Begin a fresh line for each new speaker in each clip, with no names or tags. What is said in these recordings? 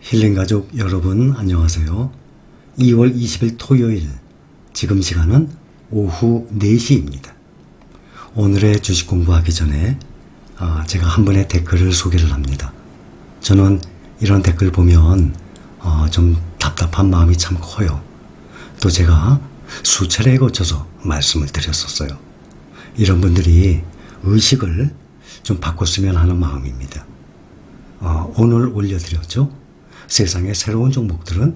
힐링가족 여러분 안녕하세요. 2월 20일 토요일 지금 시간은 오후 4시입니다. 오늘의 주식 공부하기 전에 제가 한 분의 댓글을 소개를 합니다. 저는 이런 댓글 보면 좀 답답한 마음이 참 커요. 또 제가 수차례에 거쳐서 말씀을 드렸었어요. 이런 분들이 의식을 좀 바꿨으면 하는 마음입니다. 오늘 올려드렸죠. 세상의 새로운 종목들은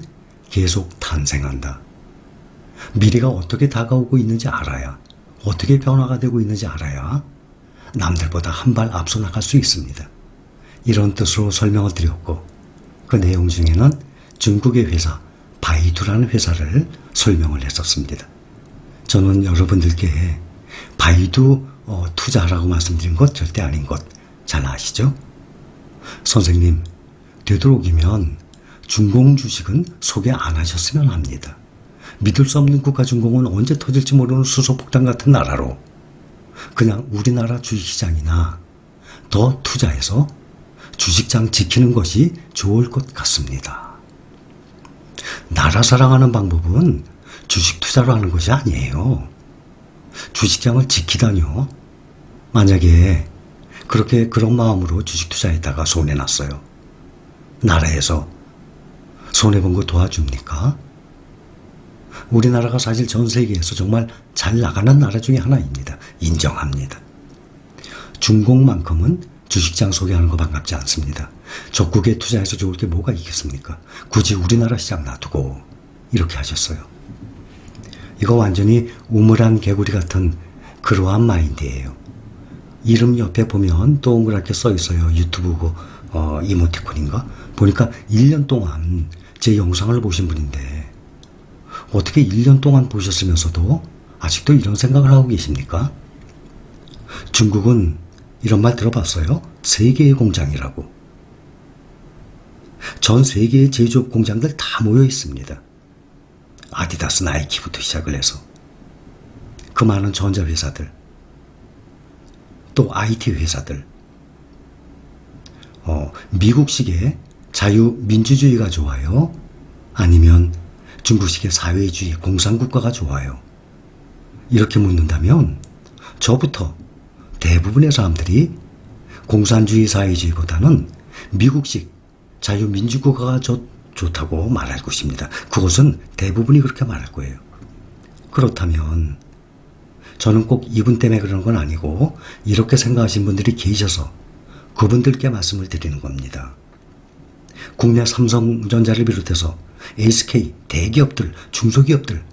계속 탄생한다. 미래가 어떻게 다가오고 있는지 알아야, 어떻게 변화가 되고 있는지 알아야 남들보다 한 발 앞서 나갈 수 있습니다. 이런 뜻으로 설명을 드렸고, 그 내용 중에는 중국의 회사 바이두라는 회사를 설명을 했었습니다. 저는 여러분들께 바이두 투자라고 말씀드린 것 절대 아닌 것 잘 아시죠? 선생님, 되도록이면 중공 주식은 소개 안 하셨으면 합니다. 믿을 수 없는 국가 중공은 언제 터질지 모르는 수소폭탄 같은 나라로 그냥 우리나라 주식시장이나 더 투자해서 주식장 지키는 것이 좋을 것 같습니다. 나라 사랑하는 방법은 주식 투자로 하는 것이 아니에요. 주식장을 지키다뇨. 만약에 그런 마음으로 주식 투자했다가 손해났어요. 나라에서 손해본 거 도와줍니까? 우리나라가 사실 전 세계에서 정말 잘 나가는 나라 중에 하나입니다. 인정합니다. 중공만큼은 주식장 소개하는 거 반갑지 않습니다. 적국에 투자해서 좋을 게 뭐가 있겠습니까? 굳이 우리나라 시장 놔두고 이렇게 하셨어요. 이거 완전히 우물안 개구리 같은 그러한 마인드예요. 이름 옆에 보면 동그랗게 써 있어요. 유튜브 이모티콘인가? 보니까 1년 동안 제 영상을 보신 분인데 어떻게 1년 동안 보셨으면서도 아직도 이런 생각을 하고 계십니까? 중국은 이런 말 들어봤어요? 세계의 공장이라고. 전 세계의 제조업 공장들 다 모여 있습니다. 아디다스, 나이키부터 시작을 해서 그 많은 전자회사들, 또 IT 회사들, 미국식의 자유민주주의가 좋아요? 아니면 중국식의 사회주의 공산국가가 좋아요? 이렇게 묻는다면 저부터 대부분의 사람들이 공산주의 사회주의보다는 미국식 자유민주국가가 좋다고 말할 것입니다. 그것은 대부분이 그렇게 말할 거예요. 그렇다면 저는 꼭 이분 때문에 그러는 건 아니고 이렇게 생각하신 분들이 계셔서 그분들께 말씀을 드리는 겁니다. 국내 삼성전자를 비롯해서 SK, 대기업들, 중소기업들,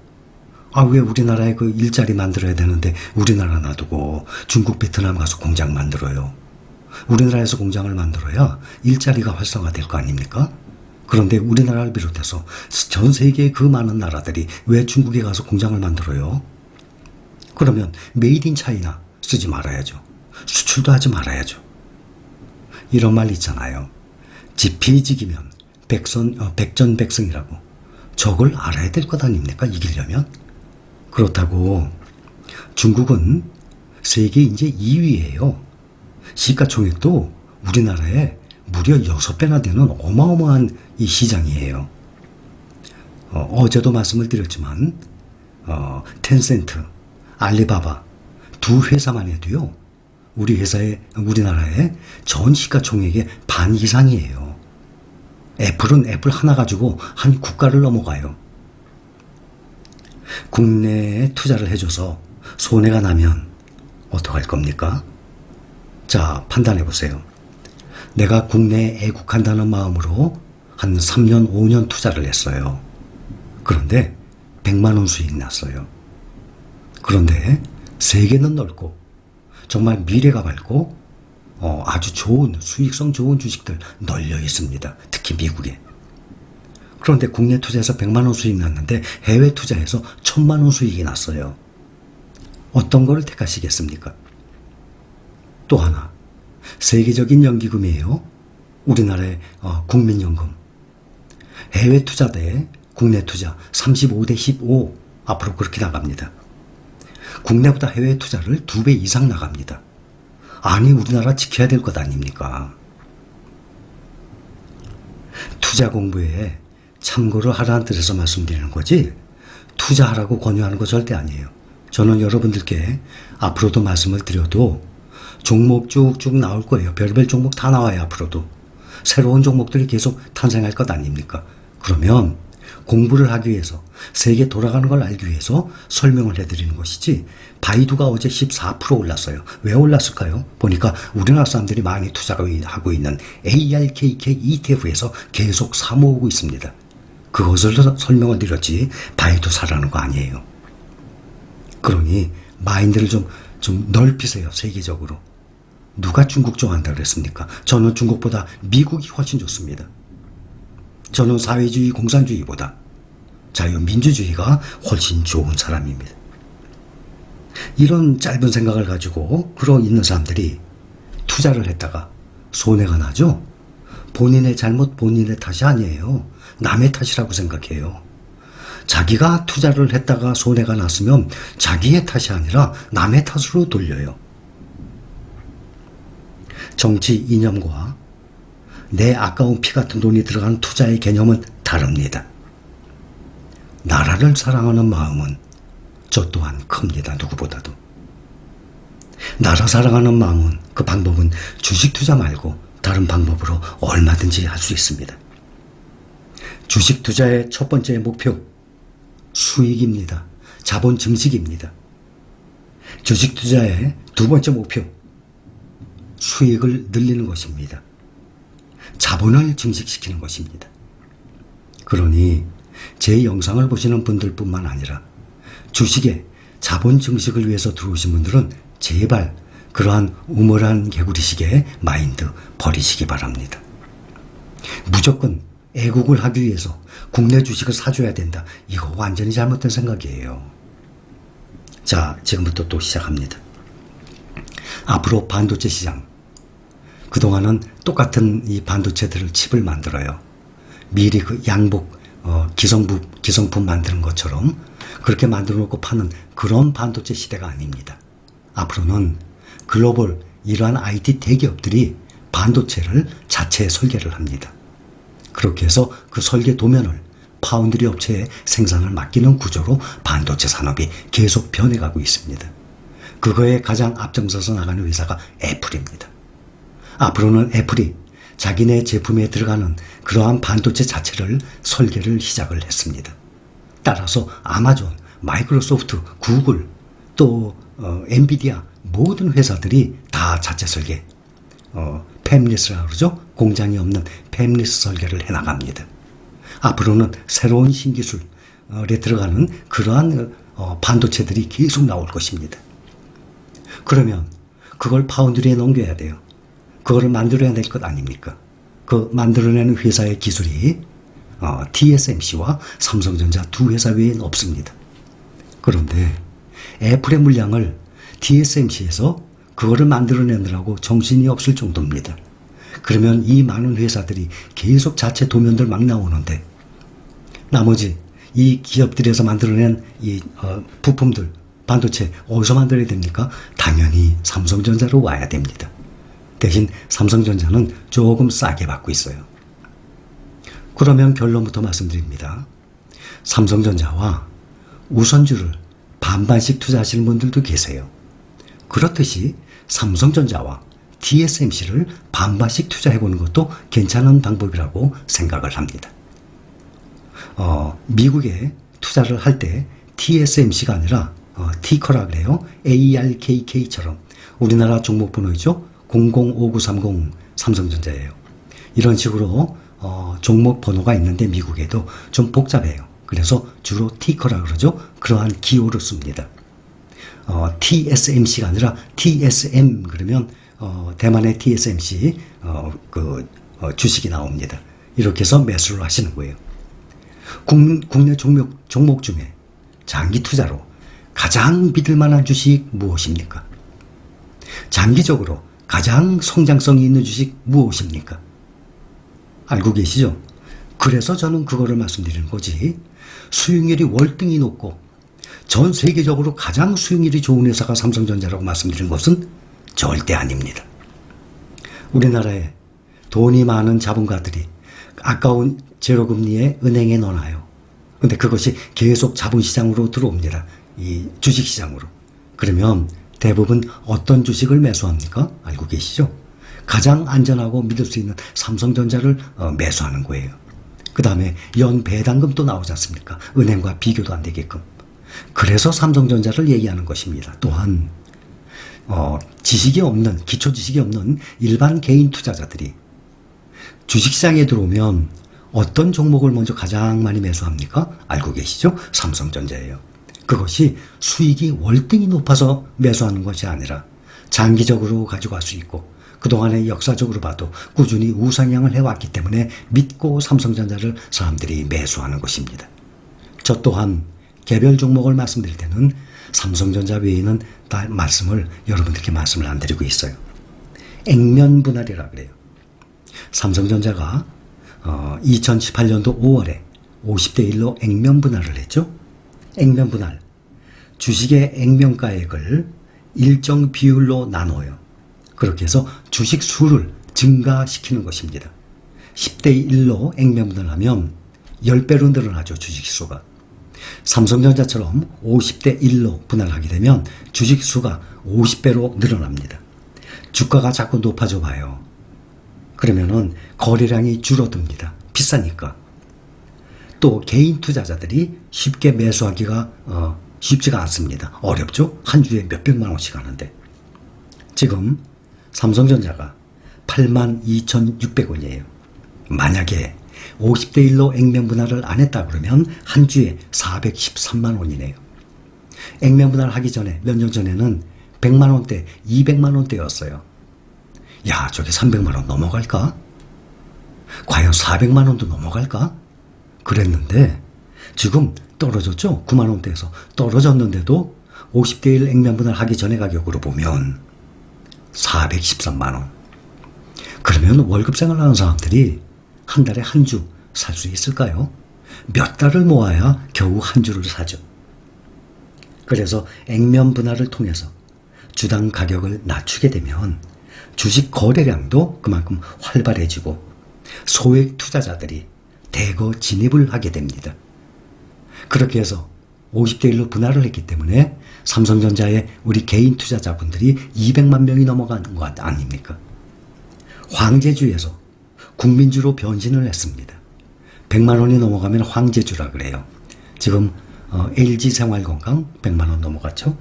왜 우리나라에 그 일자리 만들어야 되는데 우리나라 놔두고 중국, 베트남 가서 공장 만들어요. 우리나라에서 공장을 만들어야 일자리가 활성화될 거 아닙니까? 그런데 우리나라를 비롯해서 전 세계의 그 많은 나라들이 왜 중국에 가서 공장을 만들어요? 그러면 메이드 인 차이나 쓰지 말아야죠. 수출도 하지 말아야죠. 이런 말 있잖아요. 지피지기면 백전백승이라고. 저걸 알아야 될 것 아닙니까? 이기려면? 그렇다고 중국은 세계 이제 2위예요. 시가총액도 우리나라에 무려 6배나 되는 어마어마한 이 시장이에요. 어제도 말씀을 드렸지만 텐센트, 알리바바 두 회사만 해도요. 우리나라의 전 시가총액의 반 이상이에요. 애플은 애플 하나 가지고 한 국가를 넘어가요. 국내에 투자를 해줘서 손해가 나면 어떡할 겁니까? 자, 판단해 보세요. 내가 국내에 애국한다는 마음으로 한 3년, 5년 투자를 했어요. 그런데 100만 원 수익 났어요. 그런데 세계는 넓고 정말 미래가 밝고 아주 좋은 수익성 좋은 주식들 널려 있습니다. 특히 미국에. 그런데 국내 투자해서 100만 원 수익 났는데 해외 투자해서 1000만 원 수익이 났어요. 어떤 거를 택하시겠습니까? 또 하나, 세계적인 연기금이에요. 우리나라의 국민연금. 해외 투자 대 국내 투자 35대 15 앞으로 그렇게 나갑니다. 국내보다 해외 투자를 2배 이상 나갑니다. 아니 우리나라 지켜야 될 것 아닙니까? 투자 공부에 참고를 하라는 뜻에서 말씀드리는 거지 투자하라고 권유하는 거 절대 아니에요. 저는 여러분들께 앞으로도 말씀을 드려도 종목 쭉쭉 나올 거예요. 별별 종목 다 나와요. 앞으로도. 새로운 종목들이 계속 탄생할 것 아닙니까? 그러면 공부를 하기 위해서 세계 돌아가는 걸 알기 위해서 설명을 해드리는 것이지 바이두가 어제 14% 올랐어요. 왜 올랐을까요? 보니까 우리나라 사람들이 많이 투자하고 있는 ARKK ETF에서 계속 사모으고 있습니다. 그것을 설명을 드렸지 바이두 사라는 거 아니에요. 그러니 마인드를 좀 넓히세요. 세계적으로. 누가 중국 좋아한다 그랬습니까? 저는 중국보다 미국이 훨씬 좋습니다. 저는 사회주의 공산주의보다 자유민주주의가 훨씬 좋은 사람입니다. 이런 짧은 생각을 가지고 그러 있는 사람들이 투자를 했다가 손해가 나죠? 본인의 잘못, 본인의 탓이 아니에요. 남의 탓이라고 생각해요. 자기가 투자를 했다가 손해가 났으면 자기의 탓이 아니라 남의 탓으로 돌려요. 정치 이념과 내 아까운 피 같은 돈이 들어간 투자의 개념은 다릅니다. 나라를 사랑하는 마음은 저 또한 큽니다. 누구보다도. 나라 사랑하는 마음은 그 방법은 주식 투자 말고 다른 방법으로 얼마든지 할 수 있습니다. 주식 투자의 첫 번째 목표 수익입니다. 자본 증식입니다. 주식 투자의 두 번째 목표 수익을 늘리는 것입니다. 자본을 증식시키는 것입니다. 그러니 제 영상을 보시는 분들뿐만 아니라 주식에 자본 증식을 위해서 들어오신 분들은 제발 그러한 우물한 개구리식의 마인드 버리시기 바랍니다. 무조건 애국을 하기 위해서 국내 주식을 사줘야 된다. 이거 완전히 잘못된 생각이에요. 자, 지금부터 또 시작합니다. 앞으로 반도체 시장. 그동안은 똑같은 이 반도체들을 칩을 만들어요. 미리 그 양복, 기성품 만드는 것처럼 그렇게 만들어 놓고 파는 그런 반도체 시대가 아닙니다. 앞으로는 글로벌 이러한 IT 대기업들이 반도체를 자체 설계를 합니다. 그렇게 해서 그 설계 도면을 파운드리 업체에 생산을 맡기는 구조로 반도체 산업이 계속 변해가고 있습니다. 그거에 가장 앞장서서 나가는 회사가 애플입니다. 앞으로는 애플이 자기네 제품에 들어가는 그러한 반도체 자체를 설계를 시작을 했습니다. 따라서 아마존, 마이크로소프트, 구글, 또 엔비디아 모든 회사들이 다 자체 설계, 팹리스라고 그러죠. 공장이 없는 팹리스 설계를 해나갑니다. 앞으로는 새로운 신기술에 들어가는 그러한 반도체들이 계속 나올 것입니다. 그러면 그걸 파운드리에 넘겨야 돼요. 그거를 만들어야 될 것 아닙니까? 그 만들어내는 회사의 기술이 TSMC와 삼성전자 두 회사 외에는 없습니다. 그런데 애플의 물량을 TSMC에서 그거를 만들어내느라고 정신이 없을 정도입니다. 그러면 이 많은 회사들이 계속 자체 도면들 막 나오는데 나머지 이 기업들에서 만들어낸 이 부품들, 반도체 어디서 만들어야 됩니까? 당연히 삼성전자로 와야 됩니다. 대신 삼성전자는 조금 싸게 받고 있어요. 그러면 결론부터 말씀드립니다. 삼성전자와 우선주를 반반씩 투자하시는 분들도 계세요. 그렇듯이 삼성전자와 TSMC를 반반씩 투자해보는 것도 괜찮은 방법이라고 생각을 합니다. 미국에 투자를 할 때 TSMC가 아니라 티커라 그래요. ARKK처럼 우리나라 종목 번호이죠. 005930 삼성전자예요. 이런 식으로 종목 번호가 있는데 미국에도 좀 복잡해요. 그래서 주로 티커라 그러죠. 그러한 기호를 씁니다. TSMC가 아니라 TSM 그러면 대만의 TSMC 주식이 나옵니다. 이렇게 해서 매수를 하시는 거예요. 국내 종목 중에 장기 투자로 가장 믿을 만한 주식 무엇입니까? 장기적으로 가장 성장성이 있는 주식 무엇입니까? 알고 계시죠? 그래서 저는 그거를 말씀드리는 거지. 수익률이 월등히 높고 전 세계적으로 가장 수익률이 좋은 회사가 삼성전자라고 말씀드리는 것은 절대 아닙니다. 우리나라에 돈이 많은 자본가들이 아까운 제로금리에 은행에 넣어놔요. 근데 그것이 계속 자본시장으로 들어옵니다. 이 주식시장으로. 그러면 대부분 어떤 주식을 매수합니까? 알고 계시죠? 가장 안전하고 믿을 수 있는 삼성전자를 매수하는 거예요. 그 다음에 연배당금도 나오지 않습니까? 은행과 비교도 안 되게끔. 그래서 삼성전자를 얘기하는 것입니다. 또한 지식이 없는, 기초 지식이 없는 일반 개인 투자자들이 주식시장에 들어오면 어떤 종목을 먼저 가장 많이 매수합니까? 알고 계시죠? 삼성전자예요. 그것이 수익이 월등히 높아서 매수하는 것이 아니라 장기적으로 가져갈 수 있고 그동안에 역사적으로 봐도 꾸준히 우상향을 해왔기 때문에 믿고 삼성전자를 사람들이 매수하는 것입니다. 저 또한 개별 종목을 말씀드릴 때는 삼성전자 외에는 다 여러분들께 말씀을 안 드리고 있어요. 액면 분할이라 그래요. 삼성전자가 2018년도 5월에 50대 1로 액면 분할을 했죠. 액면 분할. 주식의 액면가액을 일정 비율로 나눠요. 그렇게 해서 주식 수를 증가시키는 것입니다. 10대 1로 액면 분할을 하면 10배로 늘어나죠. 주식 수가. 삼성전자처럼 50대 1로 분할하게 되면 주식 수가 50배로 늘어납니다. 주가가 자꾸 높아져 봐요. 그러면은 거래량이 줄어듭니다. 비싸니까. 또 개인 투자자들이 쉽게 매수하기가 쉽지가 않습니다. 어렵죠? 한 주에 몇백만 원씩 하는데. 지금 삼성전자가 82,600원이에요. 만약에 50대 1로 액면 분할을 안 했다 그러면 한 주에 413만 원이네요. 액면 분할 하기 전에 몇 년 전에는 100만 원대, 200만 원대였어요. 야, 저게 300만 원 넘어갈까? 과연 400만 원도 넘어갈까? 그랬는데 지금 떨어졌죠? 9만 원대에서 떨어졌는데도 50대 1 액면 분할 하기 전에 가격으로 보면 413만 원. 그러면 월급 생활하는 사람들이 한 달에 한 주 살 수 있을까요? 몇 달을 모아야 겨우 한 주를 사죠. 그래서 액면 분할을 통해서 주당 가격을 낮추게 되면 주식 거래량도 그만큼 활발해지고 소액 투자자들이 대거 진입을 하게 됩니다. 그렇게 해서 50대 1로 분할을 했기 때문에 삼성전자의 우리 개인 투자자분들이 200만 명이 넘어가는 것 아닙니까? 황제주에서 국민주로 변신을 했습니다. 100만 원이 넘어가면 황제주라 그래요. 지금 LG생활건강 100만 원 넘어갔죠.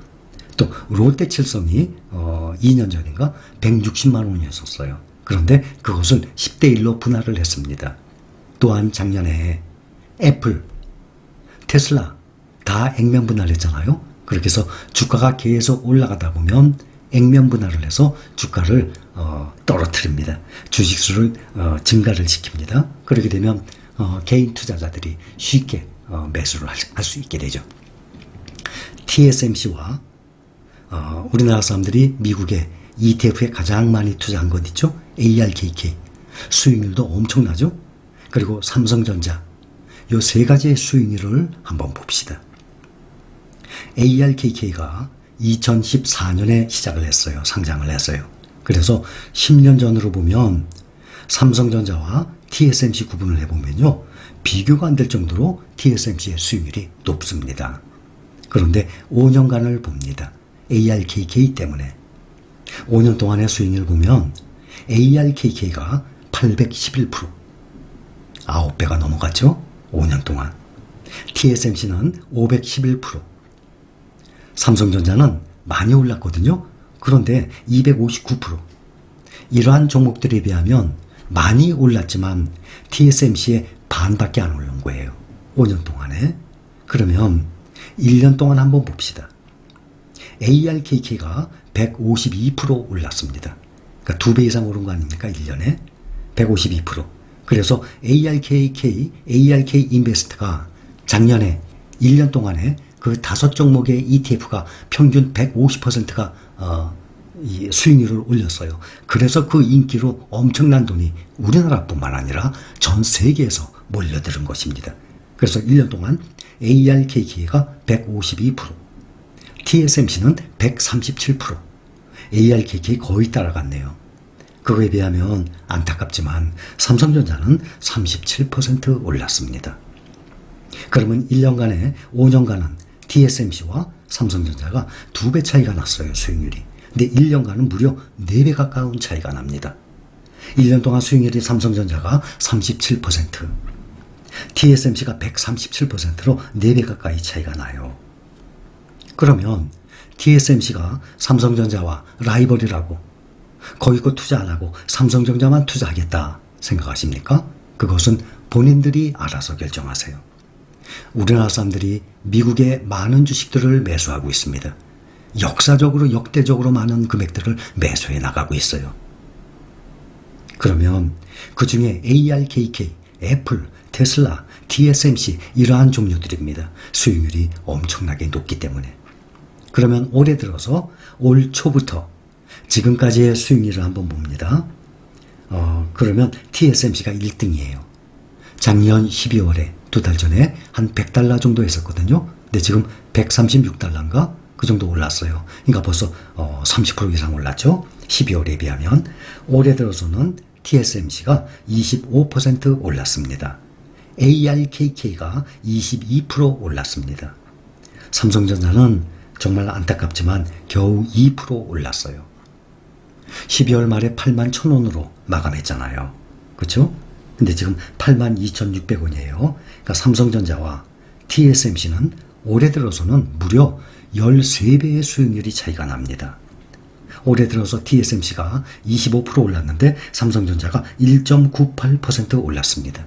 또 롯데칠성이 2년 전인가 160만 원이었었어요. 그런데 그것을 10대 1로 분할을 했습니다. 또한 작년에 애플, 테슬라 다 액면 분할했잖아요. 그렇게 해서 주가가 계속 올라가다 보면 액면 분할을 해서 주가를 떨어뜨립니다. 주식수를 증가를 시킵니다. 그렇게 되면 개인 투자자들이 쉽게 매수를 할 수 있게 되죠. TSMC와 우리나라 사람들이 미국의 ETF에 가장 많이 투자한 것 있죠? ARKK. 수익률도 엄청나죠? 그리고 삼성전자. 이 세 가지의 수익률을 한번 봅시다. ARKK가 2014년에 시작을 했어요. 상장을 했어요. 그래서 10년 전으로 보면 삼성전자와 TSMC 구분을 해보면요. 비교가 안 될 정도로 TSMC의 수익률이 높습니다. 그런데 5년간을 봅니다. ARKK 때문에. 5년 동안의 수익률을 보면 ARKK가 811%. 9배가 넘어갔죠? 5년 동안. TSMC는 511%. 삼성전자는 많이 올랐거든요. 그런데 259%. 이러한 종목들에 비하면 많이 올랐지만 TSMC의 반밖에 안 오른 거예요. 5년 동안에. 그러면 1년 동안 한번 봅시다. ARKK가 152% 올랐습니다. 그러니까 2배 이상 오른 거 아닙니까? 1년에. 152%. 그래서 ARK 인베스트가 작년에 1년 동안에 그 5종목의 ETF가 평균 150%가 이 수익률을 올렸어요. 그래서 그 인기로 엄청난 돈이 우리나라뿐만 아니라 전 세계에서 몰려드는 것입니다. 그래서 1년 동안 ARKK가 152%, TSMC는 137%, ARKK 거의 따라갔네요. 그거에 비하면 안타깝지만 삼성전자는 37% 올랐습니다. 그러면 1년간에 5년간은 TSMC와 삼성전자가 2배 차이가 났어요, 수익률이. 근데 1년간은 무려 4배 가까운 차이가 납니다. 1년 동안 수익률이 삼성전자가 37%, TSMC가 137%로 4배 가까이 차이가 나요. 그러면 TSMC가 삼성전자와 라이벌이라고 거기고 투자 안 하고 삼성전자만 투자하겠다 생각하십니까? 그것은 본인들이 알아서 결정하세요. 우리나라 사람들이 미국의 많은 주식들을 매수하고 있습니다. 역사적으로 역대적으로 많은 금액들을 매수해 나가고 있어요. 그러면 그 중에 ARKK, 애플, 테슬라, TSMC 이러한 종류들입니다. 수익률이 엄청나게 높기 때문에. 그러면 올해 들어서 올 초부터 지금까지의 수익률을 한번 봅니다. 그러면 TSMC가 1등이에요. 작년 12월에 2달 전에 한 $100 정도 했었거든요. 근데 지금 136달러인가? 그 정도 올랐어요. 그러니까 벌써 30% 이상 올랐죠. 12월에 비하면. 올해 들어서는 TSMC가 25% 올랐습니다. ARKK가 22% 올랐습니다. 삼성전자는 정말 안타깝지만 겨우 2% 올랐어요. 12월 말에 81,000원으로 마감했잖아요. 그렇죠? 근데 지금 82,600원이에요. 그러니까 삼성전자와 TSMC는 올해 들어서는 무려 13배의 수익률이 차이가 납니다. 올해 들어서 TSMC가 25% 올랐는데 삼성전자가 1.98% 올랐습니다.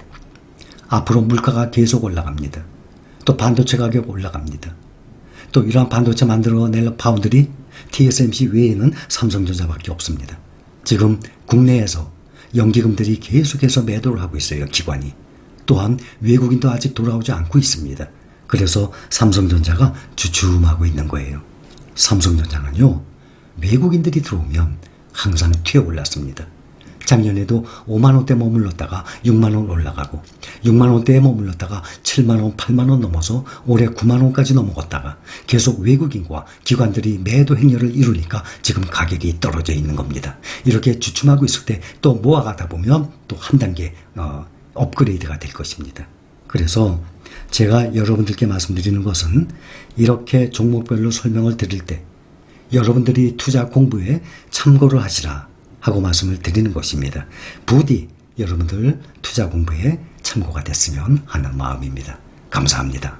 앞으로 물가가 계속 올라갑니다. 또 반도체 가격 올라갑니다. 또 이러한 반도체 만들어낼 파운드리 TSMC 외에는 삼성전자밖에 없습니다. 지금 국내에서 연기금들이 계속해서 매도를 하고 있어요. 기관이. 또한 외국인도 아직 돌아오지 않고 있습니다. 그래서 삼성전자가 주춤하고 있는 거예요. 삼성전자는요, 외국인들이 들어오면 항상 튀어 올랐습니다. 작년에도 5만원대 머물렀다가 6만원 올라가고 6만원대에 머물렀다가 7만원, 8만원 넘어서 올해 9만원까지 넘어갔다가 계속 외국인과 기관들이 매도 행렬을 이루니까 지금 가격이 떨어져 있는 겁니다. 이렇게 주춤하고 있을 때 또 모아가다 보면 또 한 단계 업그레이드가 될 것입니다. 그래서 제가 여러분들께 말씀드리는 것은 이렇게 종목별로 설명을 드릴 때 여러분들이 투자 공부에 참고를 하시라 하고 말씀을 드리는 것입니다. 부디 여러분들 투자 공부에 참고가 됐으면 하는 마음입니다. 감사합니다.